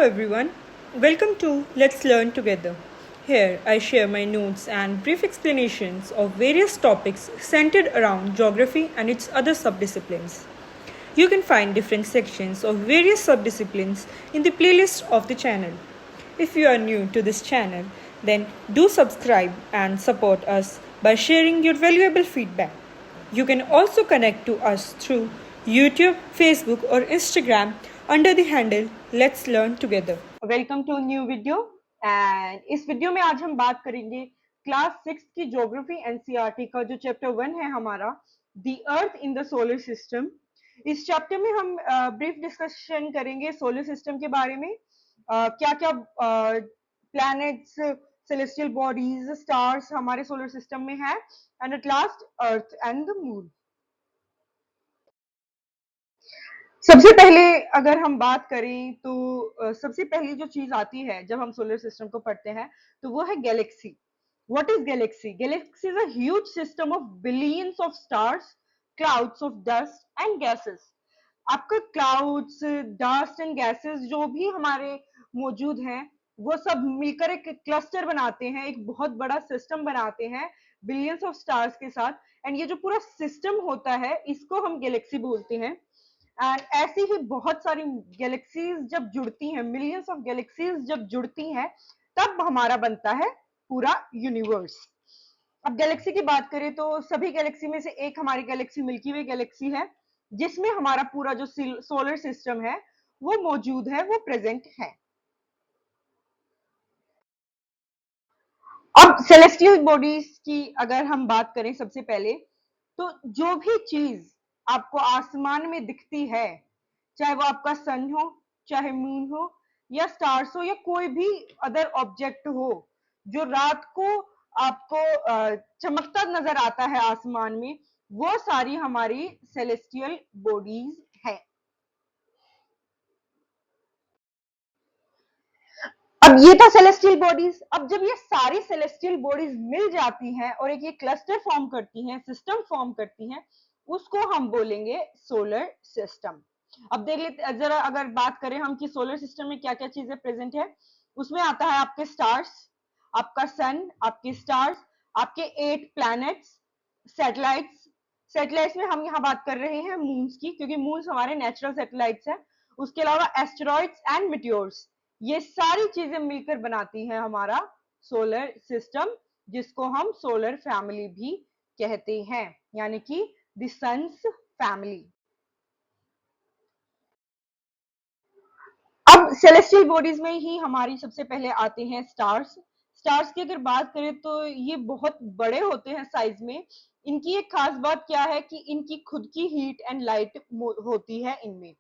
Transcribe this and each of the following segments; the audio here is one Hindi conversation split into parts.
everyone, welcome to Let's Learn Together. Here I share my notes and brief explanations of various topics centered around geography and its other subdisciplines. You can find different sections of various subdisciplines in the playlist of the channel. If you are new to this channel, then do subscribe and support us by sharing your valuable feedback. You can also connect to us through YouTube, Facebook or Instagram under the handle Let's Learn Together. Welcome to new video and इस वीडियो में आज हम बात करेंगे क्लास 6 की ज्योग्राफी एनसीईआरटी का जो चैप्टर 1 है हमारा the earth in the solar system. इस चैप्टर में हम ब्रीफ डिस्कशन करेंगे सोलर सिस्टम के बारे में, क्या क्या प्लैनेट्स, सेलेस्टियल बॉडीज, स्टार्स हमारे सोलर सिस्टम में है and at last earth and the moon. सबसे पहले अगर हम बात करें तो सबसे पहली जो चीज आती है जब हम सोलर सिस्टम को पढ़ते हैं तो वो है Galaxy. What is Galaxy? Galaxy is a huge system of billions of stars, clouds of dust and gases. आपका क्लाउड्स, डस्ट एंड गैसेस जो भी हमारे मौजूद हैं वो सब मिलकर एक क्लस्टर बनाते हैं, एक बहुत बड़ा सिस्टम बनाते हैं बिलियंस ऑफ स्टार्स के साथ। एंड ये जो पूरा सिस्टम होता है इसको हम गैलेक्सी बोलते हैं। एंड ऐसी ही बहुत सारी गैलेक्सीज जब जुड़ती हैं, मिलियंस ऑफ गैलेक्सीज जब जुड़ती हैं तब हमारा बनता है पूरा यूनिवर्स। अब गैलेक्सी की बात करें तो सभी गैलेक्सी में से एक हमारी गैलेक्सी मिल्की वे गैलेक्सी है जिसमें हमारा पूरा जो सोलर सिस्टम है वो मौजूद है, वो प्रेजेंट है। अब सेलेस्टियल बॉडीज की अगर हम बात करें सबसे पहले तो जो भी चीज आपको आसमान में दिखती है, चाहे वो आपका सन हो, चाहे मून हो या स्टार्स हो या कोई भी अदर ऑब्जेक्ट हो जो रात को आपको चमकता नजर आता है आसमान में, वो सारी हमारी सेलेस्टियल बॉडीज है। अब ये था सेलेस्टियल बॉडीज। अब जब ये सारी सेलेस्टियल बॉडीज मिल जाती हैं और एक ये क्लस्टर फॉर्म करती हैं, सिस्टम फॉर्म करती हैं, उसको हम बोलेंगे सोलर सिस्टम। अब देख लेते जरा, अगर बात करें हम कि सोलर सिस्टम में क्या क्या चीजें प्रेजेंट है, उसमें आता है आपके स्टार्स, आपका सन, आपके स्टार्स, आपके 8 प्लैनेट्स, सैटेलाइट्स। सैटेलाइट्स में हम यहाँ बात कर रहे हैं मून्स की, क्योंकि मून्स हमारे नेचुरल सैटेलाइट्स हैं। उसके अलावा एस्टेरॉइड्स एंड मीटियोर्स, ये सारी चीजें मिलकर बनाती हैं हमारा सोलर सिस्टम, जिसको हम सोलर फैमिली भी कहते हैं, यानी कि द सन्स फैमिली। अब सेलेस्टियल बॉडीज में ही हमारी सबसे पहले आते हैं स्टार्स। स्टार्स की अगर बात करें तो ये बहुत बड़े होते हैं साइज में। इनकी एक खास बात क्या है कि इनकी खुद की हीट एंड लाइट होती है इनमें,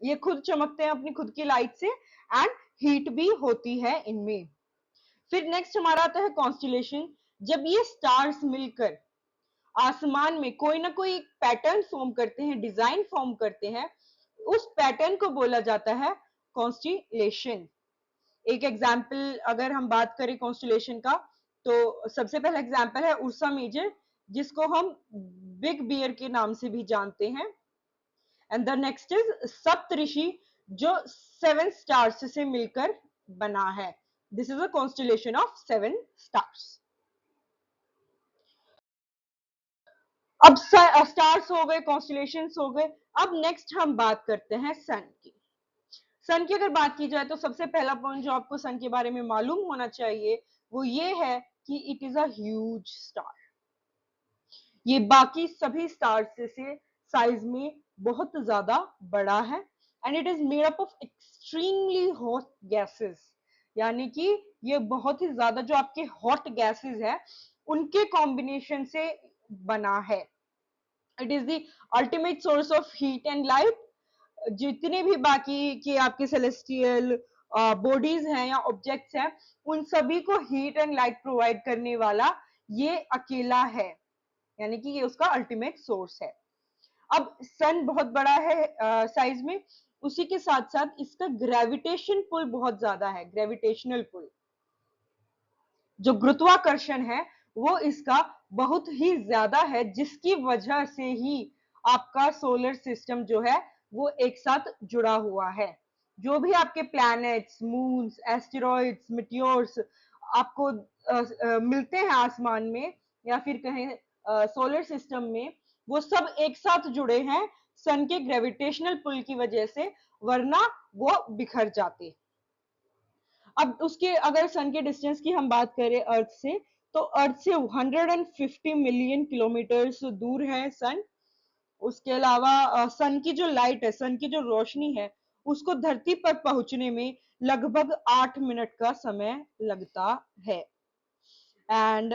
ये खुद चमकते हैं अपनी खुद की लाइट से एंड हीट भी होती है इनमें। फिर नेक्स्ट हमारा आता है कॉन्स्टेलेशन। जब ये स्टार्स मिलकर आसमान में कोई ना कोई पैटर्न फॉर्म करते हैं, डिजाइन फॉर्म करते हैं, उस पैटर्न को बोला जाता है कॉन्स्टेलेशन। एक एग्जाम्पल अगर हम बात करें कॉन्स्टेलेशन का तो सबसे पहला एग्जाम्पल है उर्सा मेजर, जिसको हम बिग बियर के नाम से भी जानते हैं। एंड द नेक्स्ट इज सप्तऋषि, जो 7 स्टार्स से मिलकर बना है। This is a constellation of 7 stars. अब स्टार्स हो गए, कॉन्स्टेलेशंस हो गए। अब नेक्स्ट हम बात करते हैं सन की। सन की अगर बात की जाए तो सबसे पहला पॉइंट जो आपको सन के बारे में मालूम होना चाहिए वो ये है कि it is a huge star. ये बाकी सभी स्टार्स से साइज में बहुत ज्यादा बड़ा है and it is made up of extremely hot gases, यानी कि ये बहुत ही ज्यादा जो आपके हॉट गैसेस है उनके कॉम्बिनेशन से बना है। It is the ultimate source of heat and light. जितने भी बाकी के आपके सेलेस्टियल बॉडीज हैं या ऑब्जेक्ट्स हैं, उन सभी को हीट एंड लाइट प्रोवाइड करने वाला ये अकेला है, यानी कि ये उसका अल्टीमेट सोर्स है। अब सन बहुत बड़ा है साइज में, उसी के साथ साथ इसका ग्रेविटेशन पुल बहुत ज्यादा है। ग्रेविटेशनल पुल, जो गुरुत्वाकर्षण है, वो इसका बहुत ही ज्यादा है, जिसकी वजह से ही आपका सोलर सिस्टम जो है वो एक साथ जुड़ा हुआ है। जो भी आपके प्लैनेट्स, मून्स, एस्टेरॉइड्स, मिटियोर्स आपको मिलते हैं आसमान में या फिर कहें सोलर सिस्टम में, वो सब एक साथ जुड़े हैं सन के ग्रेविटेशनल पुल की वजह से, वरना वो बिखर जाते। अब उसके अगर सन के डिस्टेंस की हम बात करें अर्थ से, तो अर्थ से 150 मिलियन किलोमीटर दूर है सन। उसके अलावा सन की जो लाइट है, सन की जो रोशनी है, उसको धरती पर पहुंचने में लगभग 8 मिनट का समय लगता है। एंड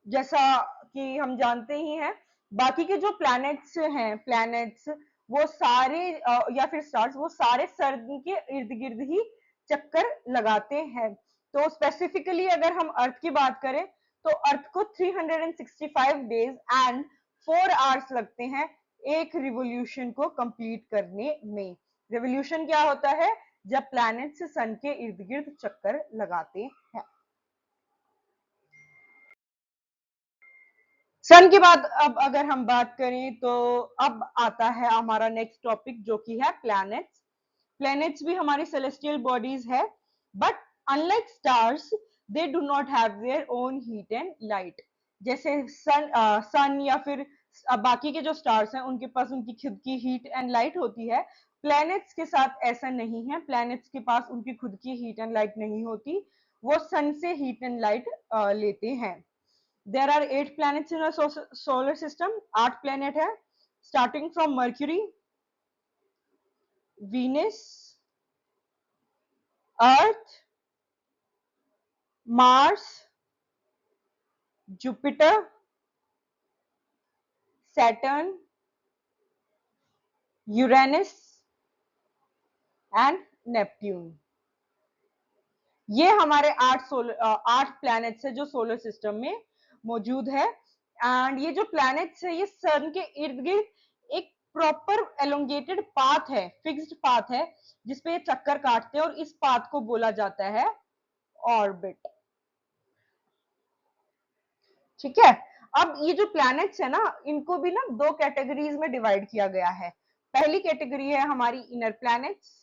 जैसा कि हम जानते ही हैं, बाकी के जो प्लैनेट्स हैं, प्लैनेट्स वो सारे या फिर स्टार्स, वो सारे सन के इर्द गिर्द ही चक्कर लगाते हैं। तो स्पेसिफिकली अगर हम अर्थ की बात करें, तो अर्थ को 365 डेज एंड 4 आवर्स लगते हैं एक रिवोल्यूशन को कंप्लीट करने में। रिवोल्यूशन क्या होता है? जब प्लैनेट्स सन के इर्द गिर्द चक्कर लगाते हैं। सन के बाद अब अगर हम बात करें, तो अब आता है हमारा नेक्स्ट टॉपिक, जो कि है प्लैनेट्स। प्लैनेट्स भी हमारी सेलेस्टियल बॉडीज है, but unlike stars they do not have their own heat and light. जैसे सन या फिर बाकी के जो स्टार्स हैं, उनके पास उनकी खुद की हीट एंड लाइट होती है। प्लैनेट्स के साथ ऐसा नहीं है, प्लैनेट्स के पास उनकी खुद की हीट एंड लाइट नहीं होती, वो सन से हीट एंड लाइट लेते हैं। There are 8 planets in our solar system. 8 planet है, starting from Mercury, Venus, Earth, Mars, Jupiter, Saturn, Uranus and Neptune। ये हमारे 8 प्लैनेट्स है जो सोलर सिस्टम में मौजूद है। एंड ये जो प्लैनेट्स है, ये सन के इर्द गिर्द एक प्रॉपर एलोंगेटेड पाथ है, फिक्स्ड पाथ है, जिसपे ये चक्कर काटते हैं, और इस पाथ को बोला जाता है ऑर्बिट। ठीक है। अब ये जो प्लैनेट्स है ना, इनको भी ना 2 कैटेगरीज में डिवाइड किया गया है। पहली कैटेगरी है हमारी इनर प्लैनेट्स,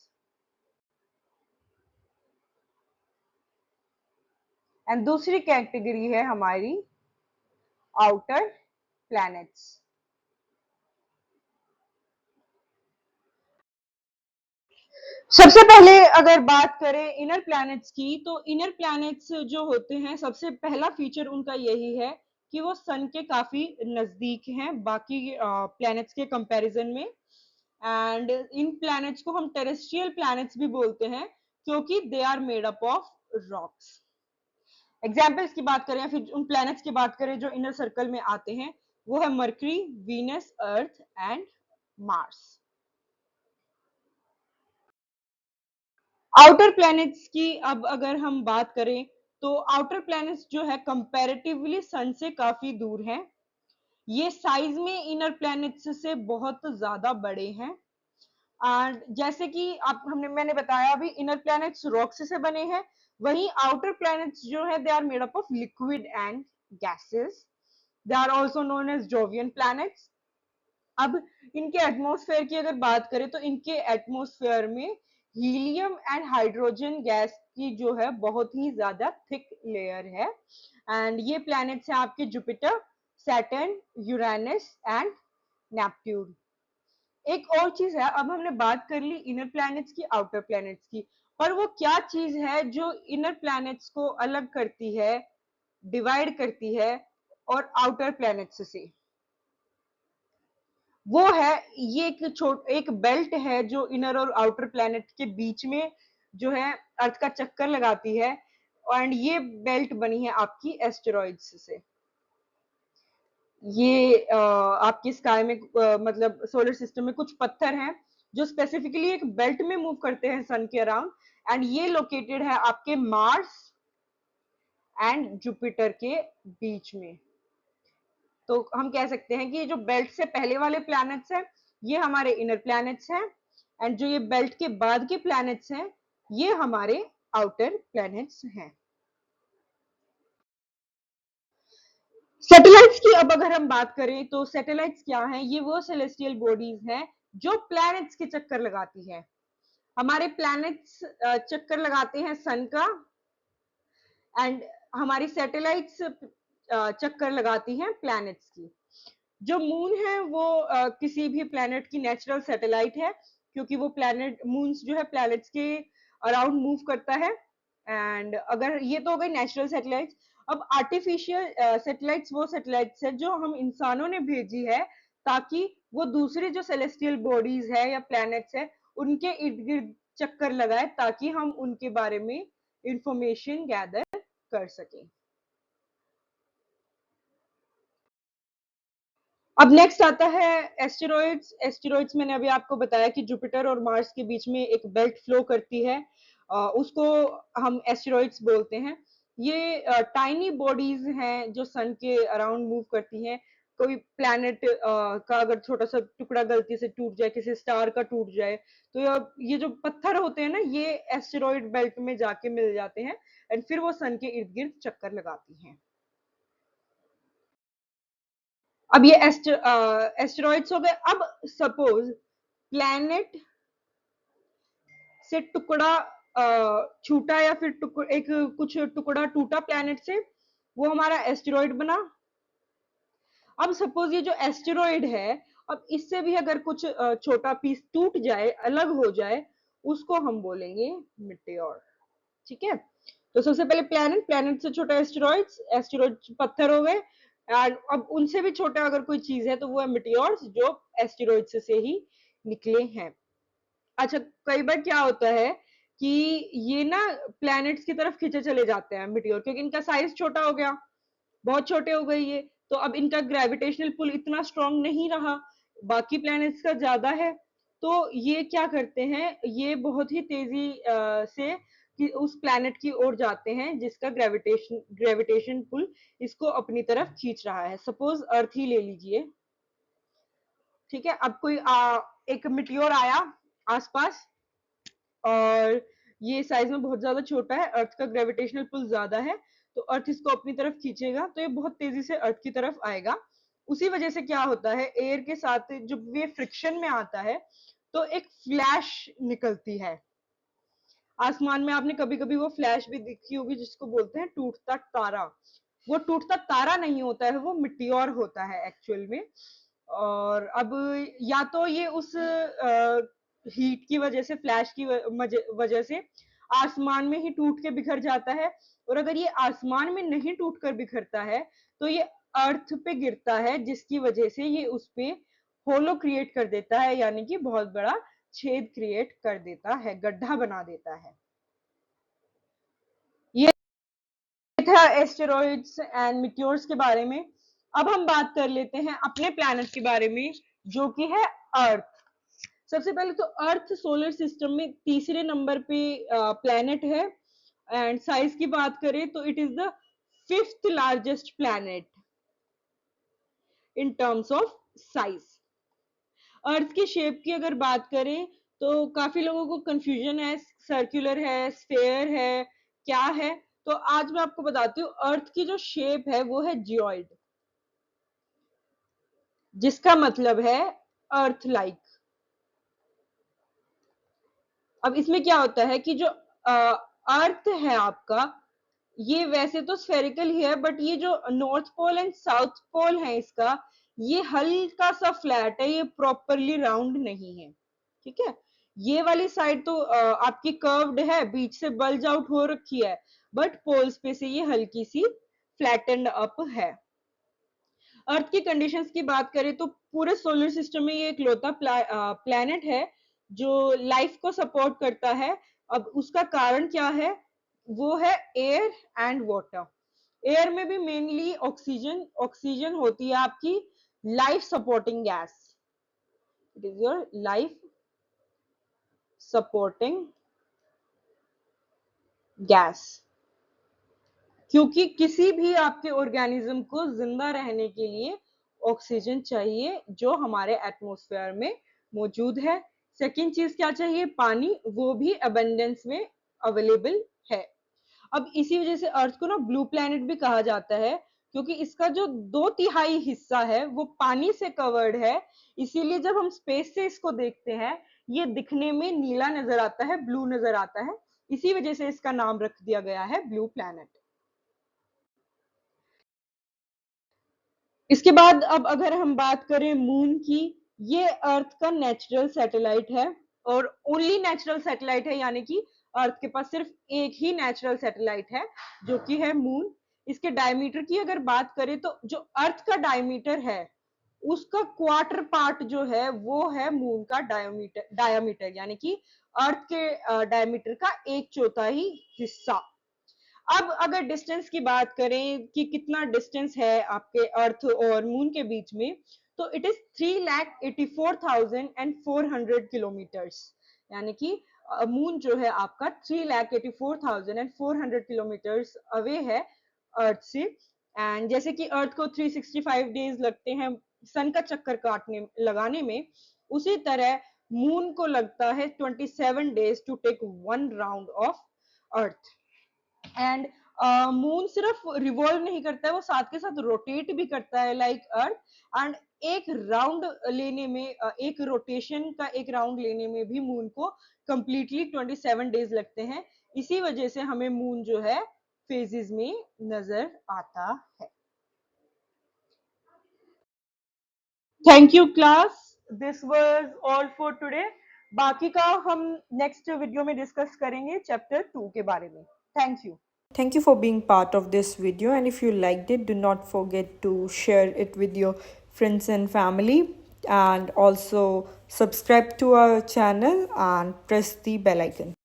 एंड दूसरी कैटेगरी है हमारी आउटर प्लैनेट्स। सबसे पहले अगर बात करें इनर प्लैनेट्स की, तो इनर प्लैनेट्स जो होते हैं, सबसे पहला फीचर उनका यही है कि वो सन के काफी नजदीक हैं बाकी प्लैनेट्स के कंपैरिजन में। एंड इन प्लैनेट्स को हम टेरेस्ट्रियल प्लैनेट्स भी बोलते हैं, क्योंकि they are made up of rocks. Examples की बात करें या फिर उन प्लैनेट्स की बात करें जो इनर सर्कल में आते हैं, वो है mercury, Venus, earth and Mars. Outer planets की अब अगर हम बात करें, तो आउटर प्लैनेट्स जो है कंपैरेटिवली सन से काफी दूर हैं। ये साइज में इनर प्लैनेट्स से बहुत ज्यादा बड़े हैं। एंड जैसे कि आप मैंने बताया अभी, इनर प्लैनेट्स रॉक्स से बने हैं, वहीं आउटर प्लैनेट्स जो है they are made up of liquid and gases. They are also known as Jovian planets. अब इनके एटमॉस्फेयर की अगर बात करें, तो इनके एटमॉस्फेयर में हीलियम एंड हाइड्रोजन गैस की जो है बहुत ही ज्यादा थिक लेयर है। एंड ये प्लैनेट्स हैं आपके Jupiter, Saturn, Uranus and Neptune. एक और चीज है, अब हमने बात कर ली इनर प्लैनेट्स की, आउटर प्लैनेट्स की, पर वो क्या चीज है जो इनर प्लैनेट्स को अलग करती है, डिवाइड करती है और आउटर प्लैनेट्स से? वो है, ये एक बेल्ट है जो इनर और आउटर प्लैनेट के बीच में जो है अर्थ का चक्कर लगाती है। एंड ये बेल्ट बनी है आपकी एस्टेरॉइड्स से। ये आपकी स्काई में मतलब सोलर सिस्टम में कुछ पत्थर हैं जो स्पेसिफिकली एक बेल्ट में मूव करते हैं सन के अराउंड, एंड ये लोकेटेड है आपके मार्स एंड जुपिटर के बीच में। तो हम कह सकते हैं कि जो बेल्ट से पहले वाले प्लैनेट्स हैं, ये हमारे इनर प्लैनेट्स हैं, एंड जो ये बेल्ट के बाद के प्लैनेट्स हैं, ये हमारे आउटर प्लैनेट्स हैं। सैटेलाइट्स की अब अगर हम बात करें, तो सैटेलाइट्स क्या हैं? ये वो सेलेस्टियल बॉडीज हैं जो प्लैनेट्स के चक्कर लगाती है। हमारे प्लैनेट्स चक्कर लगाते हैं सन का, एंड हमारी सैटेलाइट्स चक्कर लगाती हैं प्लैनेट्स की। जो मून है वो किसी भी प्लैनेट की नेचुरल सैटेलाइट है, क्योंकि वो प्लैनेट मून्स जो है प्लैनेट्स के अराउंड मूव करता है। एंड अगर ये तो हो गई नेचुरल सैटेलाइट्स। अब आर्टिफिशियल सैटेलाइट्स वो सैटेलाइट्स है जो हम इंसानों ने भेजी है, ताकि वो दूसरी जो सेलेस्टियल बॉडीज है या प्लैनेट्स है उनके इर्द गिर्द चक्कर लगाए, ताकि हम उनके बारे में इंफॉर्मेशन गैदर कर सकें। अब नेक्स्ट आता है एस्टेरॉइड्स। एस्टेरॉइड्स मैंने अभी आपको बताया कि जुपिटर और मार्स के बीच में एक बेल्ट फ्लो करती है, उसको हम एस्टेरॉइड्स बोलते हैं। ये टाइनी बॉडीज हैं जो सन के अराउंड मूव करती हैं। कोई प्लैनेट का अगर छोटा सा टुकड़ा गलती से टूट जाए, किसी स्टार का टूट जाए, तो ये जो पत्थर होते हैं ना, ये एस्टेरॉइड बेल्ट में जाके मिल जाते हैं, एंड फिर वो सन के इर्द गिर्द चक्कर लगाती हैं। अब ये एस्टेरॉइड्स हो गए। अब सपोज प्लैनेट से टुकड़ा छूटा, या फिर एक कुछ टुकड़ा टूटा प्लैनेट से, वो हमारा एस्टेरॉइड बना। अब सपोज ये जो एस्टेरॉइड है, अब इससे भी अगर कुछ छोटा पीस टूट जाए, अलग हो जाए, उसको हम बोलेंगे मिटेओर। ठीक है, तो सबसे पहले प्लैनेट, प्लैनेट से छोटा एस्टेरॉइड्स, एस्टेरॉइड पत्थर हो गए, एंड अब उनसे भी छोटा अगर कोई चीज है तो वो है मिटियोर्स, जो एस्टेरॉइड से ही निकले हैं। अच्छा, कई बार क्या होता है कि ये ना प्लैनेट्स की तरफ खींचे चले जाते हैं मिटियोर, क्योंकि इनका साइज छोटा हो गया, बहुत छोटे हो गए ये, तो अब इनका ग्रेविटेशनल पुल इतना स्ट्रांग नहीं रहा, बाकी प्लैनेट्स का ज्यादा है। तो ये क्या करते हैं, ये बहुत ही तेजी से कि उस प्लैनेट की ओर जाते हैं जिसका ग्रेविटेशन पुल इसको अपनी तरफ खींच रहा है। सपोज अर्थ ही ले लीजिए। ठीक है, अब कोई एक मिटियोर आया आसपास, और ये साइज में बहुत ज्यादा छोटा है, अर्थ का ग्रेविटेशनल पुल ज्यादा है, तो अर्थ इसको अपनी तरफ खींचेगा, तो ये बहुत तेजी से अर्थ की तरफ आएगा। उसी वजह से क्या होता है, एयर के साथ जब ये फ्रिक्शन में आता है तो एक फ्लैश निकलती है आसमान में। आपने कभी कभी वो फ्लैश भी देखी होगी जिसको बोलते हैं टूटता तारा। वो टूटता तारा नहीं होता है, वो मिटियोर होता है एक्चुअल में। और अब या तो ये उस हीट की वजह से, फ्लैश की वजह से आसमान में ही टूट के बिखर जाता है, और अगर ये आसमान में नहीं टूट कर बिखरता है तो ये अर्थ पे गिरता है, जिसकी वजह से ये उस पे होलो क्रिएट कर देता है, यानी कि बहुत बड़ा छेद क्रिएट कर देता है, गड्ढा बना देता है। ये था एस्टेरॉइड्स एंड मिट्योर्स के बारे में। अब हम बात कर लेते हैं अपने प्लैनेट के बारे में, जो कि है अर्थ। सबसे पहले तो अर्थ सोलर सिस्टम में तीसरे नंबर पे प्लैनेट है, एंड साइज की बात करें तो it is the 5th largest planet in terms of size. Earth की शेप की अगर बात करें तो काफी लोगों को कंफ्यूजन है, सर्कुलर है, स्फेयर है, क्या है। तो आज मैं आपको बताती हूँ, अर्थ की जो शेप है वो है जियोइड, जिसका मतलब है अर्थ लाइक। अब इसमें क्या होता है कि जो अर्थ है आपका, ये वैसे तो स्फेरिकल ही है, बट ये जो north pole and south pole है इसका, ये हल्का सा फ्लैट है, ये प्रॉपरली राउंड नहीं है। ठीक है, ये वाली साइड तो आपकी कर्व्ड है, बीच से बल्ज आउट हो रखी है, बट पोल्स पे से ये हल्की सी फ्लैटेंड अप है। अर्थ की कंडीशंस की बात करें तो पूरे सोलर सिस्टम में ये इकलौता प्लैनेट है जो लाइफ को सपोर्ट करता है। अब उसका कारण क्या है, वो है एयर एंड वाटर। एयर में भी मेनली ऑक्सीजन, ऑक्सीजन होती है आपकी life supporting gas, it is your life supporting gas. क्योंकि किसी भी आपके ऑर्गेनिज्म को जिंदा रहने के लिए ऑक्सीजन चाहिए, जो हमारे एटमॉस्फेयर में मौजूद है। सेकंड चीज क्या चाहिए, पानी, वो भी अबंडेंस में अवेलेबल है। अब इसी वजह से अर्थ को ना ब्लू प्लैनेट भी कहा जाता है, क्योंकि इसका जो 2/3 हिस्सा है वो पानी से कवर्ड है। इसीलिए जब हम स्पेस से इसको देखते हैं, ये दिखने में नीला नजर आता है, ब्लू नजर आता है, इसी वजह से इसका नाम रख दिया गया है ब्लू प्लैनेट। इसके बाद अब अगर हम बात करें मून की, ये अर्थ का नेचुरल सैटेलाइट है और ओनली नेचुरल सैटेलाइट है, यानी कि अर्थ के पास सिर्फ एक ही नेचुरल सैटेलाइट है जो कि है मून। इसके डायमीटर की अगर बात करें तो जो अर्थ का डायमीटर है उसका क्वार्टर पार्ट जो है वो है मून का डायमीटर, यानी कि अर्थ के डायमीटर का एक चौथाई हिस्सा। अब अगर डिस्टेंस की बात करें कि कितना डिस्टेंस है आपके अर्थ और मून के बीच में, तो इट इज 3,84,400 किलोमीटर्स, यानी कि मून जो है आपका 3,84,400 किलोमीटर्स अवे है अर्थ से। एंड जैसे कि अर्थ को 365 डेज लगते हैं सन का चक्कर काटने लगाने में, उसी तरह मून को लगता है 27 days to take one round of Earth. And moon सिर्फ रिवॉल्व नहीं करता है, वो साथ के साथ रोटेट भी करता है लाइक अर्थ। एंड एक राउंड लेने में एक रोटेशन का एक राउंड लेने में भी मून को कंप्लीटली 27 डेज लगते हैं। इसी वजह से हमें मून जो है फेजेस में नजर आता है। Thank you class, this was all for today. बाकी का हम नेक्स्ट वीडियो में डिस्कस करेंगे चैप्टर 2 के बारे में। Thank you. Thank you for being part of this video, and if you liked it, do not forget to share it with your friends and family, and also subscribe to our channel and press the bell icon.